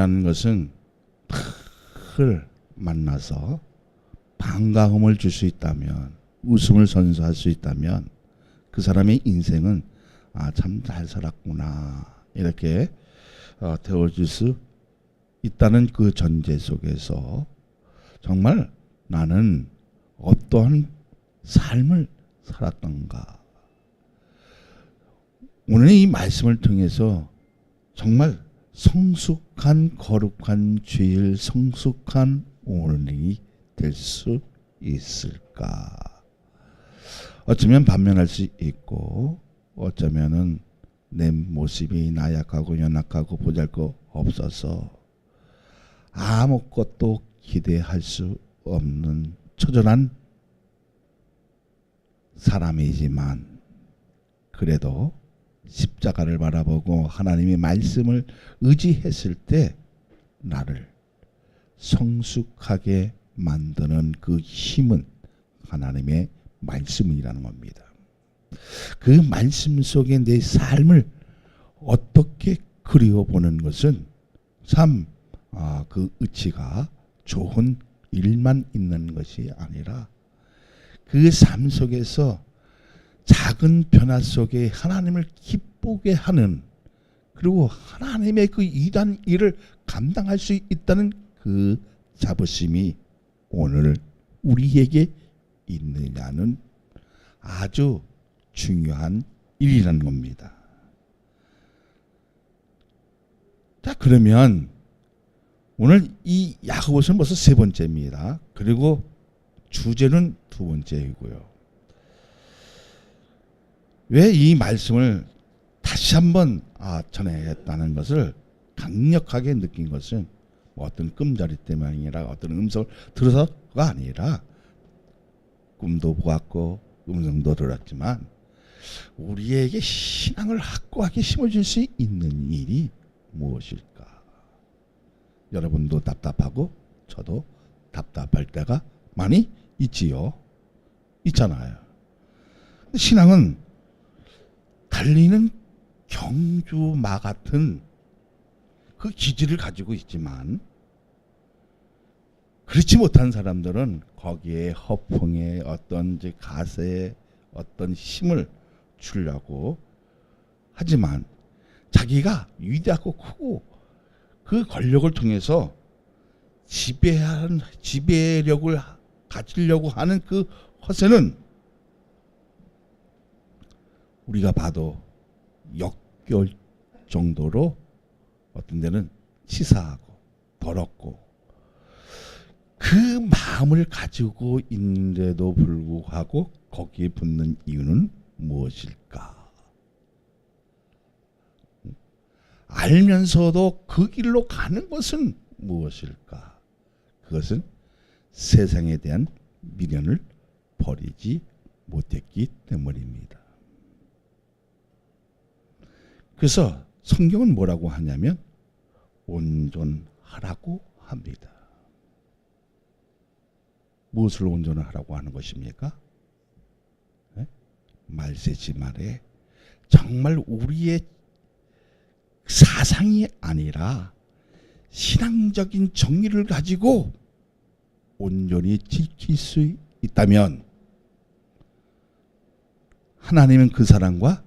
사람이라는 것은 늘 만나서 반가움을 줄 수 있다면, 웃음을 선사할 수 있다면 그 사람의 인생은 참 잘 살았구나 이렇게 되어줄 수 있다는 그 전제 속에서 정말 나는 어떠한 삶을 살았던가. 오늘 이 말씀을 통해서 정말 성숙한 거룩한 주일, 성숙한 오늘이 될 수 있을까? 어쩌면 반면할 수 있고, 어쩌면은 내 모습이 나약하고 연약하고 보잘것 없어서 아무것도 기대할 수 없는 처절한 사람이지만, 그래도 십자가를 바라보고 하나님의 말씀을 의지했을 때 나를 성숙하게 만드는 그 힘은 하나님의 말씀이라는 겁니다. 그 말씀 속에 내 삶을 어떻게 그려보는 것은 참 그 의치가 좋은 일만 있는 것이 아니라 그 삶 속에서 작은 변화 속에 하나님을 기쁘게 하는, 그리고 하나님의 그 이단 일을 감당할 수 있다는 그 자부심이 오늘 우리에게 있느냐는 아주 중요한 일이라는 겁니다. 자, 그러면 오늘 이 야고보서는 벌써 세 번째입니다. 그리고 주제는 두 번째이고요. 왜 이 말씀을 다시 한번 전해야겠다는 것을 강력하게 느낀 것은 어떤 끔자리 때문이 아니라 어떤 음성을 들어서가 아니라, 꿈도 보았고 음성도 들었지만 우리에게 신앙을 확고하게 심어줄 수 있는 일이 무엇일까? 여러분도 답답하고 저도 답답할 때가 많이 있잖아요. 신앙은 달리는 경주마 같은 그 기질을 가지고 있지만, 그렇지 못한 사람들은 거기에 허풍에 어떤 가세에 어떤 힘을 주려고 하지만, 자기가 위대하고 크고 그 권력을 통해서 지배력을 가지려고 하는 그 허세는 우리가 봐도 역겨울 정도로 어떤 데는 치사하고 더럽고, 그 마음을 가지고 있는데도 불구하고 거기에 붙는 이유는 무엇일까? 알면서도 그 길로 가는 것은 무엇일까? 그것은 세상에 대한 미련을 버리지 못했기 때문입니다. 그래서 성경은 뭐라고 하냐면 온전하라고 합니다. 무엇을 온전하라고 하는 것입니까? 네? 말세지 말에 정말 우리의 사상이 아니라 신앙적인 정의를 가지고 온전히 지킬 수 있다면 하나님은 그 사람과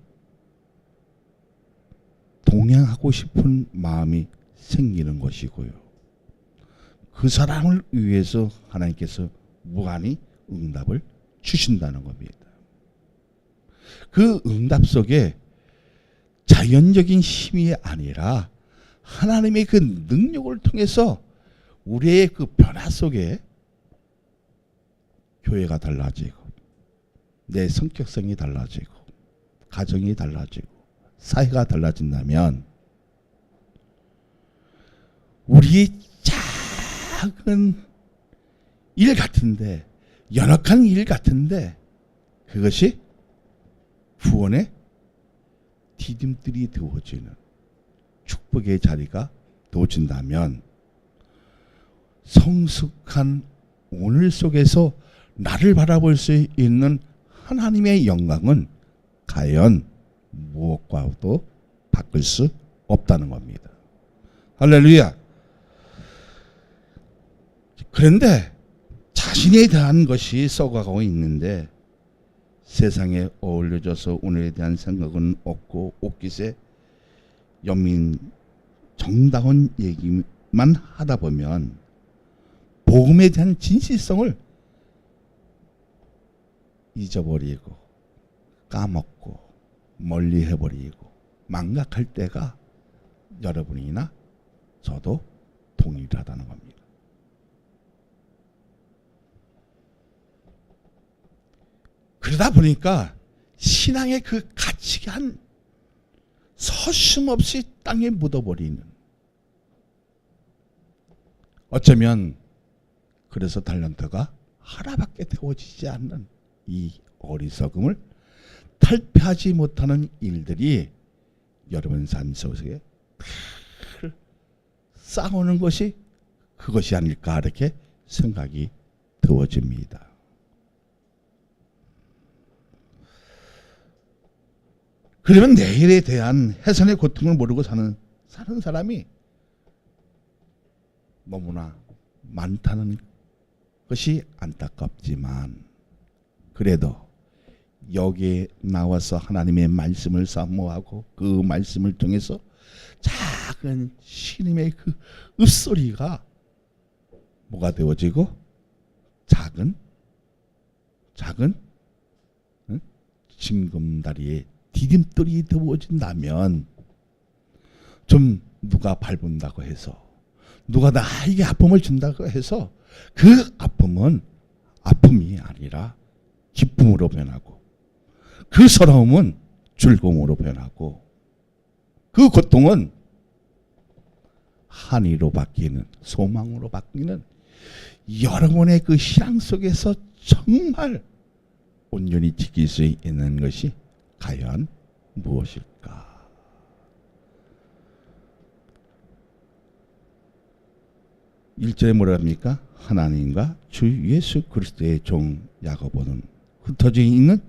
동행하고 싶은 마음이 생기는 것이고요. 그 사람을 위해서 하나님께서 무한히 응답을 주신다는 겁니다. 그 응답 속에 자연적인 힘이 아니라 하나님의 그 능력을 통해서 우리의 그 변화 속에 교회가 달라지고, 내 성격성이 달라지고, 가정이 달라지고, 사회가 달라진다면 우리의 작은 일 같은데, 연약한 일 같은데, 그것이 구원의 디딤돌이 되어지는 축복의 자리가 되어진다면, 성숙한 오늘 속에서 나를 바라볼 수 있는 하나님의 영광은 과연 무엇과도 바꿀 수 없다는 겁니다. 할렐루야. 그런데 자신에 대한 것이 썩어가고 있는데 세상에 어울려져서 오늘에 대한 생각은 없고 옷깃에 연민 정다운 얘기만 하다 보면 복음에 대한 진실성을 잊어버리고 까먹고 멀리 해버리고 망각할 때가 여러분이나 저도 동일하다는 겁니다. 그러다 보니까 신앙의 그 가치가 서슴없이 땅에 묻어버리는, 어쩌면 그래서 달란트가 하나밖에 태워지지 않는 이 어리석음을 탈피하지 못하는 일들이 여러분 삶 속에 쌓아오는 것이 그것이 아닐까 이렇게 생각이 되어집니다. 그러면 내일에 대한 해산의 고통을 모르고 사는 사람이 너무나 많다는 것이 안타깝지만, 그래도 여기에 나와서 하나님의 말씀을 사모하고 그 말씀을 통해서 작은 신임의 그 읍소리가 뭐가 되어지고 작은 징검다리에 디딤돌이 되어진다면, 좀 누가 밟은다고 해서, 누가 나에게 아픔을 준다고 해서 그 아픔은 아픔이 아니라 기쁨으로 변하고, 그 서러움은 즐거움으로 변하고, 그 고통은 한의로 바뀌는, 소망으로 바뀌는 여러분의 그 신앙 속에서 정말 온전히 지킬 수 있는 것이 과연 무엇일까? 1절에 뭐라 합니까? 하나님과 주 예수 그리스도의 종 야고보는 흩어져 있는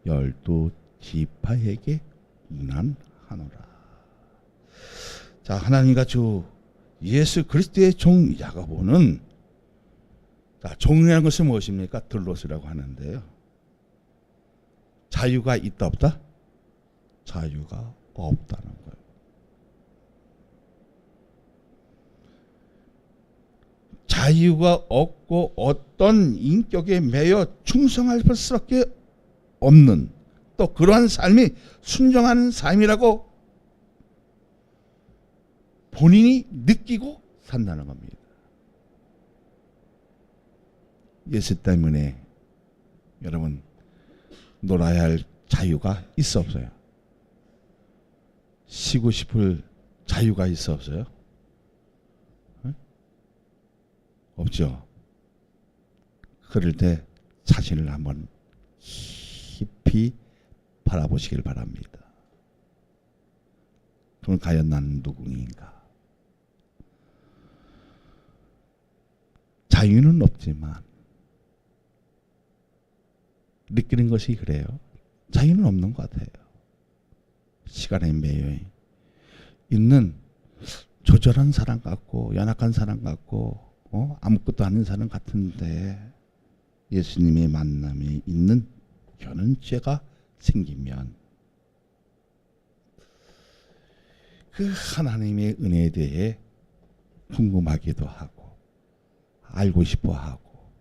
12지파에게 문안하노라. 자, 하나님과 주 예수 그리스도의 종 야고보는, 자, 종이라는 것은 무엇입니까? 들롯이라고 하는데요. 자유가 있다 없다? 자유가 없다는 거예요. 자유가 없고 어떤 인격에 매여 충성할 수밖에 없는, 또 그러한 삶이 순종하는 삶이라고 본인이 느끼고 산다는 겁니다. 예수 때문에 여러분 놀아야 할 자유가 있어 없어요? 쉬고 싶을 자유가 있어 없어요? 없죠. 그럴 때 자신을 한번 깊이 바라보시길 바랍니다. 그럼 과연 나는 누구인가? 자유는 없지만 느끼는 것이 그래요. 자유는 없는 것 같아요. 시간에 매여 있는 조절한 사람 같고 연약한 사람 같고 아무것도 아닌 사람 같은데, 예수님의 만남에 있는 견은죄가 생기면 그 하나님의 은혜에 대해 궁금하기도 하고 알고 싶어 하고,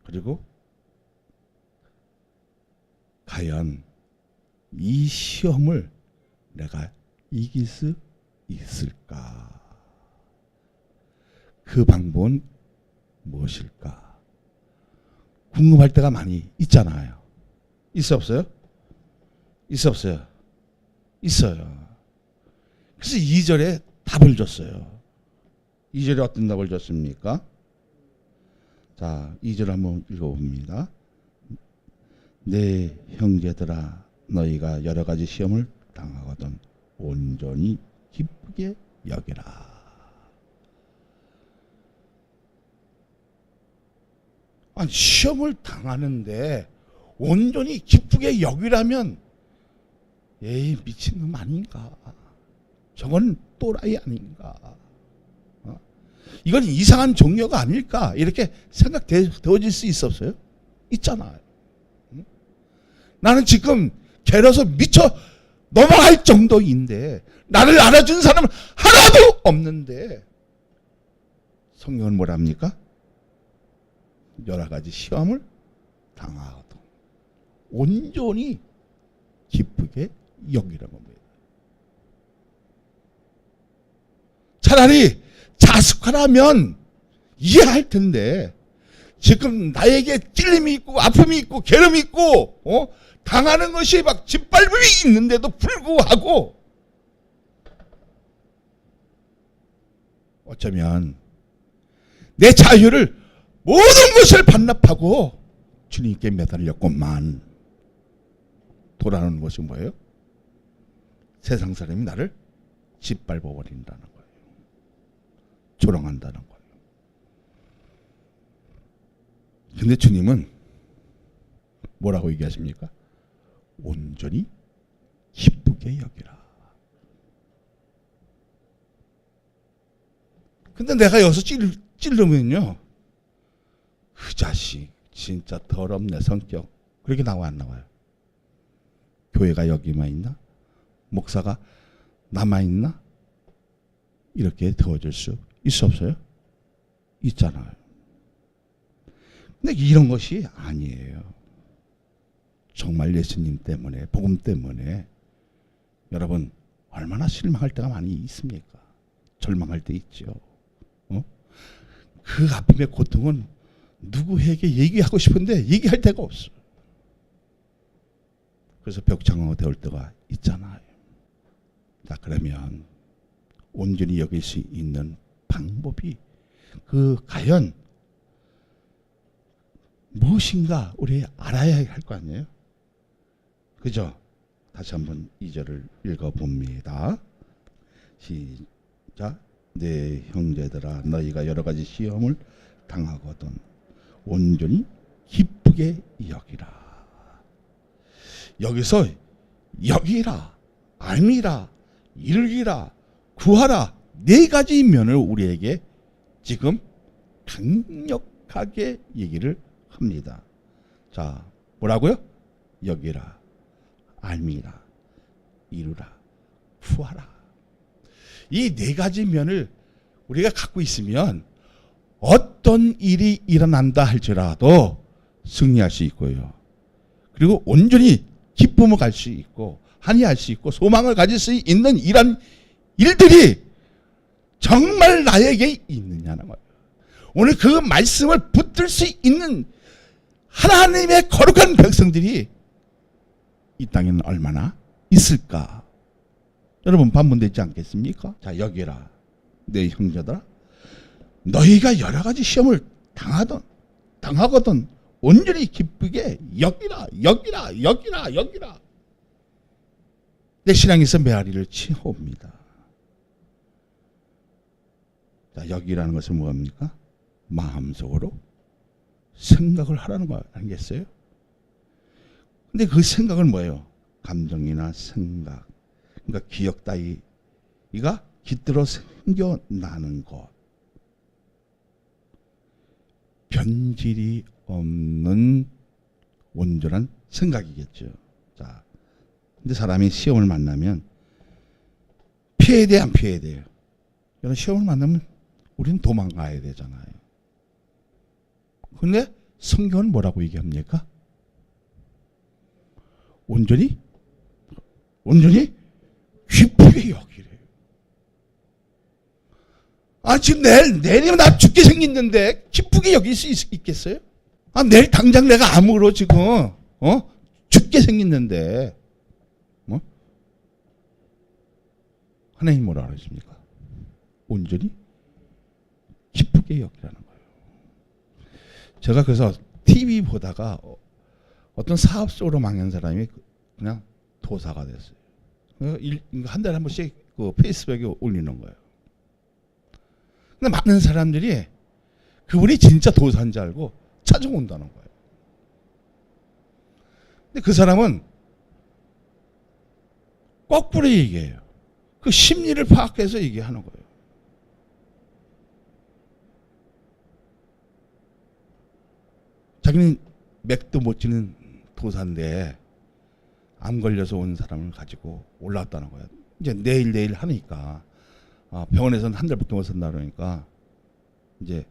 그리고 과연 이 시험을 내가 이길 수 있을까? 그 방법은 무엇일까? 궁금할 때가 많이 있잖아요. 있어 없어요? 있어 없어요? 있어요. 그래서 2절에 답을 줬어요. 2절에 어떤 답을 줬습니까? 자, 2절 한번 읽어봅니다. 내 형제들아, 너희가 여러 가지 시험을 당하거든 온전히 기쁘게 여기라. 아니, 시험을 당하는데 온전히 기쁘게 여기라면, 에이, 미친놈 아닌가? 저건 또라이 아닌가? 이건 이상한 종교가 아닐까 이렇게 생각되어질 수 있었어요? 있잖아요. 나는 지금 괴로워서 미쳐 넘어갈 정도인데 나를 알아준 사람은 하나도 없는데 성경은 뭐랍니까? 여러 가지 시험을 당하거든 온전히 기쁘게 여기라는 겁니다. 차라리 자숙하라면 이해할 텐데 지금 나에게 찔림이 있고 아픔이 있고 괴로움이 있고 당하는 것이 막 짓밟음이 있는데도 불구하고 어쩌면 내 자유를 모든 것을 반납하고 주님께 매달렸건만 돌아오는 것이 뭐예요? 세상 사람이 나를 짓밟아 버린다는 거예요. 조롱한다는 거예요. 근데 주님은 뭐라고 얘기하십니까? 온전히 기쁘게 여기라. 근데 내가 여기서 찔르면요, 그 자식 진짜 더럽네 성격. 그렇게 나와 안 나와요? 교회가 여기만 있나? 목사가 남아있나? 이렇게 더워질 수 있어 없어요? 있잖아요. 근데 이런 것이 아니에요. 정말 예수님 때문에, 복음 때문에 여러분 얼마나 실망할 때가 많이 있습니까? 절망할 때 있죠. 그 아픔의 고통은 누구에게 얘기하고 싶은데 얘기할 데가 없어. 그래서 벽장어 되올 때가 있잖아요. 자, 그러면 온전히 여길 수 있는 방법이 과연 무엇인가 우리 알아야 할 거 아니에요? 그죠? 다시 한번 2절을 읽어봅니다. 시작. 내 형제들아 너희가 여러 가지 시험을 당하거든 온전히 기쁘게 여기라. 여기서 여기라, 알미라, 이르기라, 구하라 네 가지 면을 우리에게 지금 강력하게 얘기를 합니다. 자, 뭐라고요? 여기라, 알미라, 이루라, 구하라. 이 네 가지 면을 우리가 갖고 있으면 어떤 일이 일어난다 할지라도 승리할 수 있고요. 그리고 온전히 기쁨을 가질 수 있고 한이할 수 있고 소망을 가질 수 있는 이런 일들이 정말 나에게 있느냐는 거예요. 오늘 그 말씀을 붙들 수 있는 하나님의 거룩한 백성들이 이 땅에는 얼마나 있을까? 여러분 반문되지 않겠습니까? 자, 여기라 내 형제들아 너희가 여러 가지 시험을 당하거든 온전히 기쁘게 여기라. 내 신앙에서 메아리를 치옵니다. 자, 여기라는 것은 뭐합니까? 마음속으로 생각을 하라는 거 아니겠어요? 근데 그 생각은 뭐예요? 감정이나 생각, 그러니까 기억 따위가 깃들어 생겨나는 것. 변질이 없는 온전한 생각이겠죠. 자, 근데 사람이 시험을 만나면 피해야 돼, 안 피해야 돼요? 이런 시험을 만나면 우리는 도망가야 되잖아요. 근데 성경은 뭐라고 얘기합니까? 온전히 기쁘게 여기래요. 아, 지금 내일이면 나 죽게 생겼는데 기쁘게 여길 수 있겠어요? 아, 내일 당장 내가 암으로 지금 죽게 생겼는데 하나님 뭐라 그러십니까? 온전히 기쁘게 여기라는 거예요. 제가 그래서 TV 보다가 어떤 사업 속으로 망한 사람이 그냥 도사가 됐어요. 한 달에 한 번씩 그 페이스북에 올리는 거예요. 근데 많은 사람들이 그분이 진짜 도사인 줄 알고 찾아온다는 거예요. 근데 그 사람은 거꾸로 얘기해요. 그 심리를 파악해서 얘기하는 거예요. 자기는 맥도 못 치는 도사인데 암 걸려서 온 사람을 가지고 올라왔다는 거예요. 이제 내일 하니까 병원에서는 한 달밖에 못 산다 그러니까 이제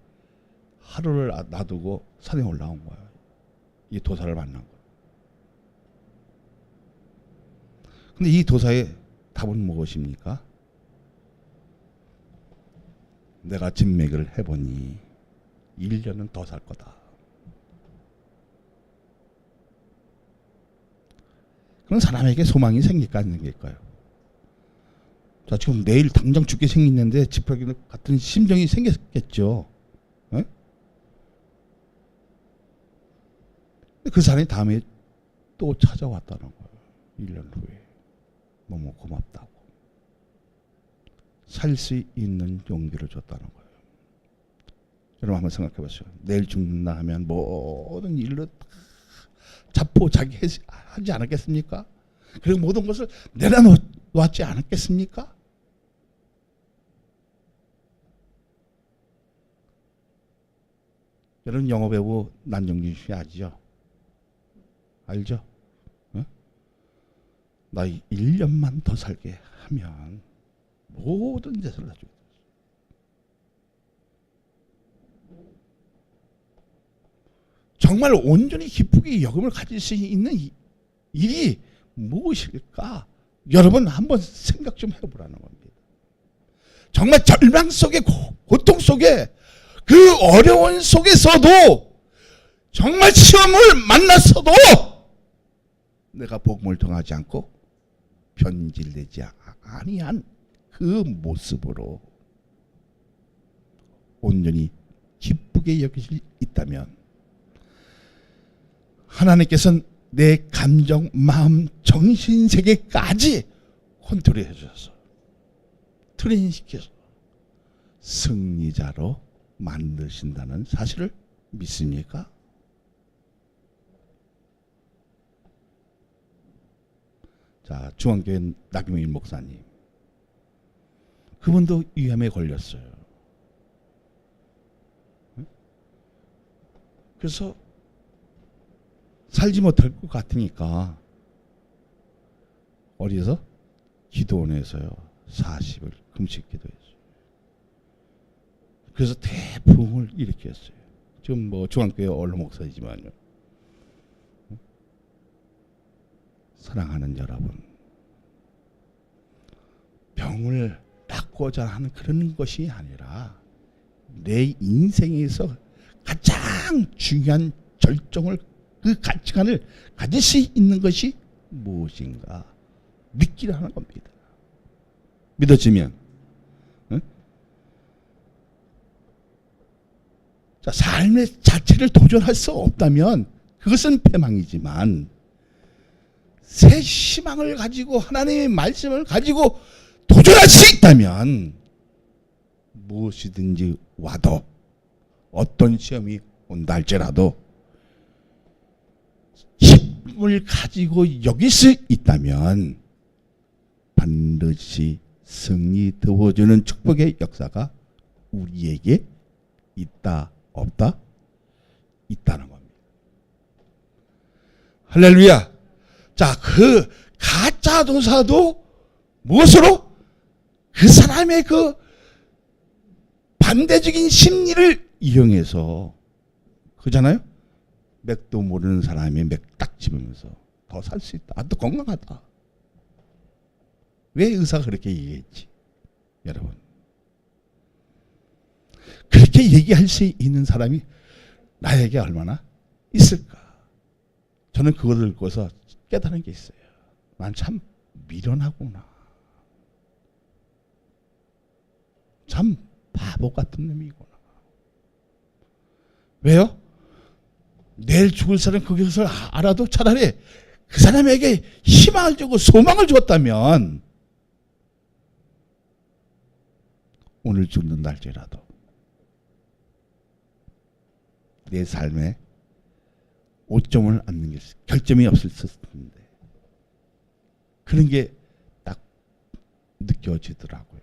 하루를 놔두고 산에 올라온 거예요. 이 도사를 만난 거예요. 근데 이 도사의 답은 무엇입니까? 내가 진맥을 해보니 1년은 더 살 거다. 그런 사람에게 소망이 생길까 안 생길까요? 자, 지금 내일 당장 죽게 생겼는데 지푸라기 같은 심정이 생겼겠죠. 에? 그 사람이 다음에 또 찾아왔다는 거예요. 1년 후에. 너무 고맙다고. 살 수 있는 용기를 줬다는 거예요. 여러분 한번 생각해 보세요. 내일 죽는다 하면 모든 일로 자포자기하지 않았겠습니까? 그리고 모든 것을 내려놓았지 않았겠습니까? 여러분 영화배우 난정진 씨 아시죠? 알죠? 어? 나 1년만 더 살게 하면 모든 재산을 다 주겠다. 정말 온전히 기쁘게 여금을 가질 수 있는 일이 무엇일까? 여러분 한번 생각 좀 해보라는 겁니다. 정말 절망 속에 고통 속에 그 어려운 속에서도 정말 시험을 만났어도 내가 복음을 통하지 않고 변질되지 아니한 그 모습으로 온전히 기쁘게 여길 수 있다면 하나님께서는 내 감정, 마음, 정신 세계까지 컨트롤해 주셔서 트레이닝시켜서 승리자로 만드신다는 사실을 믿습니까? 자, 중앙교회 나경일 목사님, 그분도 위암에 걸렸어요. 그래서 살지 못할 것 같으니까 어디서? 기도원에서요 40을 금식 기도했어요. 그래서 대부흥을 일으켰어요. 지금 뭐 중앙교회 언론 목사이지만요. 사랑하는 여러분, 병을 낫고자 하는 그런 것이 아니라 내 인생에서 가장 중요한 절정을, 그 가치관을 가질 수 있는 것이 무엇인가 느끼라는 겁니다. 믿어지면, 응? 자, 삶의 자체를 도전할 수 없다면 그것은 패망이지만 새 희망을 가지고 하나님의 말씀을 가지고 도전할 수 있다면 무엇이든지 와도, 어떤 시험이 온다 할지라도 힘을 가지고 여길 수 있다면 반드시 승리 되어주는 축복의 역사가 우리에게 있다 없다? 있다는 겁니다. 할렐루야. 자, 그 가짜 도사도 무엇으로? 그 사람의 그 반대적인 심리를 이용해서, 그잖아요? 맥도 모르는 사람이 맥 딱 집으면서 더 살 수 있다. 또 건강하다. 왜 의사가 그렇게 얘기했지? 여러분, 그렇게 얘기할 수 있는 사람이 나에게 얼마나 있을까? 저는 그걸 읽고서 깨달은 게 있어요. 난 참 미련하구나. 참 바보 같은 놈이구나. 왜요? 내일 죽을 사람 그것을 알아도 차라리 그 사람에게 희망을 주고 소망을 줬다면 오늘 죽는 날짜라도 내 삶에 오점을 안는 게 결점이 없을 텐데, 그런 게 딱 느껴지더라고요.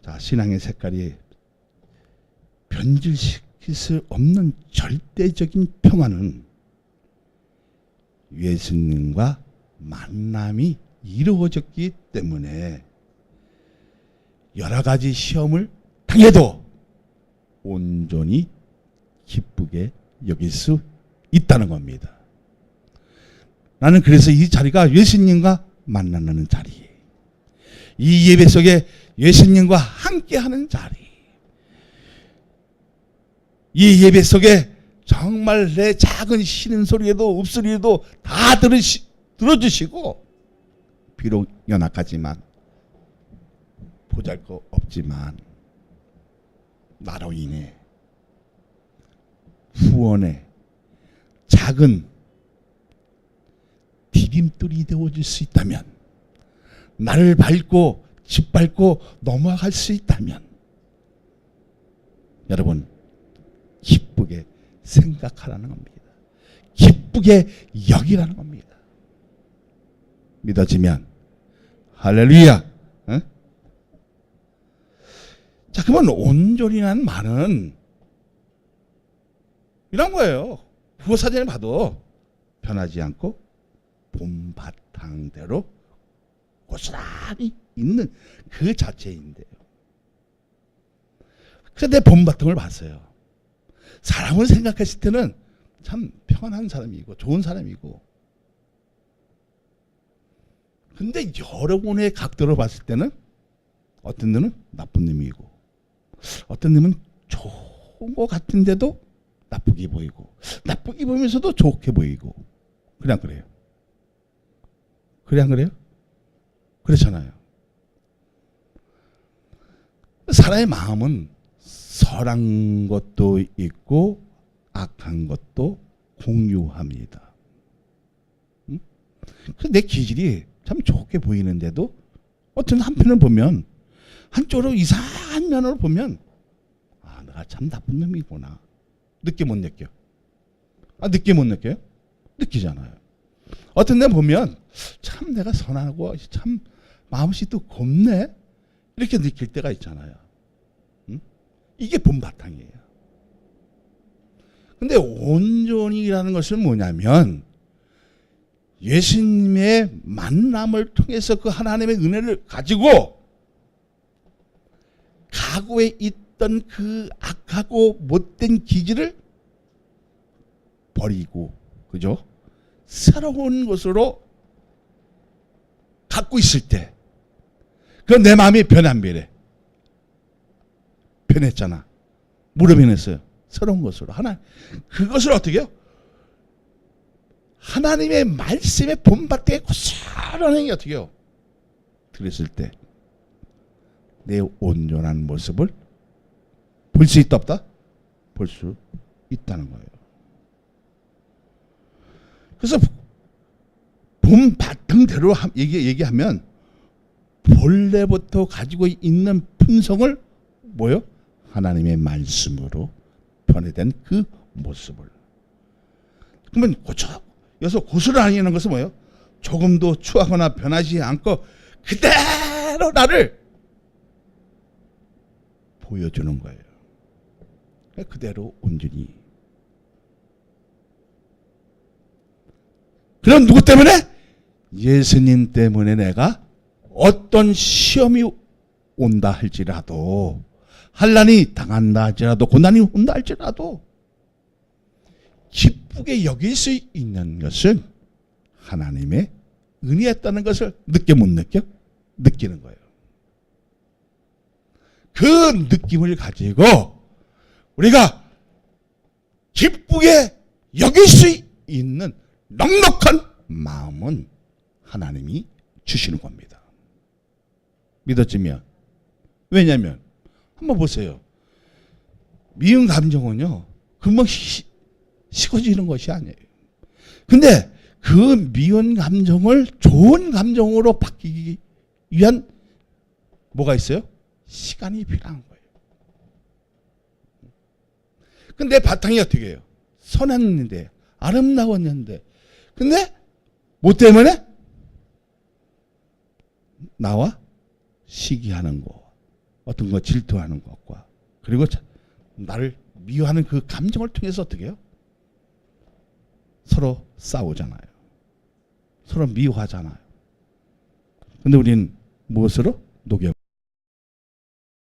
자, 신앙의 색깔이 변질시킬 수 없는 절대적인 평화는 예수님과 만남이 이루어졌기 때문에 여러 가지 시험을 당해도 온전히 기쁘게 여길 수 있다는 겁니다. 나는 그래서 이 자리가 예수님과 만나는 자리, 이 예배 속에 예수님과 함께하는 자리, 이 예배 속에 정말 내 작은 쉬는 소리에도 읍소리에도 다 들어주시고, 비록 연약하지만 보잘것 없지만 나로 인해 후원의 작은 디딤돌이 되어줄 수 있다면, 나를 밟고 짓밟고 넘어갈 수 있다면, 여러분 기쁘게 생각하라는 겁니다. 기쁘게 여기라는 겁니다. 믿어지면 할렐루야. 어? 자, 그러면 온전이라는 말은 이런 거예요. 국어사전에 봐도 변하지 않고 봄바탕대로 고스란히 있는 그 자체인데요. 그래서 내 봄바탕을 봤어요. 사람을 생각했을 때는 참 평안한 사람이고 좋은 사람이고, 근데 여러분의 각도로 봤을 때는 어떤 놈은 나쁜 놈이고, 어떤 놈은 좋은 것 같은데도 나쁘게 보이고, 나쁘게 보이면서도 좋게 보이고, 그냥 그래요. 그냥 그래요? 그렇잖아요. 사람의 마음은 선한 것도 있고 악한 것도 공유합니다. 응? 내 기질이 참 좋게 보이는데도 어떤 한편을 보면, 한쪽으로 이상한 면으로 보면, 아, 내가 참 나쁜 놈이구나. 느끼 못 느껴? 아, 느끼 못 느껴요? 느끼잖아요. 어떤 데 보면 참 내가 선하고 참 마음씨 또 곱네, 이렇게 느낄 때가 있잖아요. 응? 이게 봄바탕이에요. 근데 온전이라는 것은 뭐냐면, 예수님의 만남을 통해서 그 하나님의 은혜를 가지고 과거에 있던 그 악하고 못된 기질을 버리고, 그죠? 새로운 것으로 갖고 있을 때, 그 내 마음이 변한 비례. 변했잖아. 뭐로 변했어요? 새로운 것으로. 그것을 어떻게 해요? 하나님의 말씀의 본밭에 고스란히 어떻게 해요? 들었을 때 내 온전한 모습을 볼 수 있다 없다? 볼 수 있다는 거예요. 그래서 본바탕대로 얘기하면 본래부터 가지고 있는 품성을 뭐요? 하나님의 말씀으로 변화된 그 모습을. 그러면 여기서 고스란히라는 것은 뭐예요? 조금도 추하거나 변하지 않고 그대로 나를 보여주는 거예요. 그대로 온전히. 그럼 누구 때문에? 예수님 때문에 내가 어떤 시험이 온다 할지라도, 환난이 당한다 할지라도, 고난이 온다 할지라도 기쁘게 여길 수 있는 것은 하나님의 은혜였다는 것을 느껴 못 느껴? 느끼는 거예요. 그 느낌을 가지고 우리가 기쁘게 여길 수 있는 넉넉한 마음은 하나님이 주시는 겁니다. 믿어지면. 왜냐하면 한번 보세요. 미운 감정은요, 금방 식어지는 것이 아니에요. 근데 그 미운 감정을 좋은 감정으로 바뀌기 위한 뭐가 있어요? 시간이 필요한 거예요. 근데 바탕이 어떻게 해요? 선했는데, 아름다웠는데, 근데 뭐 때문에? 나와 시기하는 거, 어떤 거 질투하는 것과 그리고 나를 미워하는 그 감정을 통해서 어떻게 해요? 서로 싸우잖아요. 서로 미워하잖아요. 근데 우리는 무엇으로? 녹여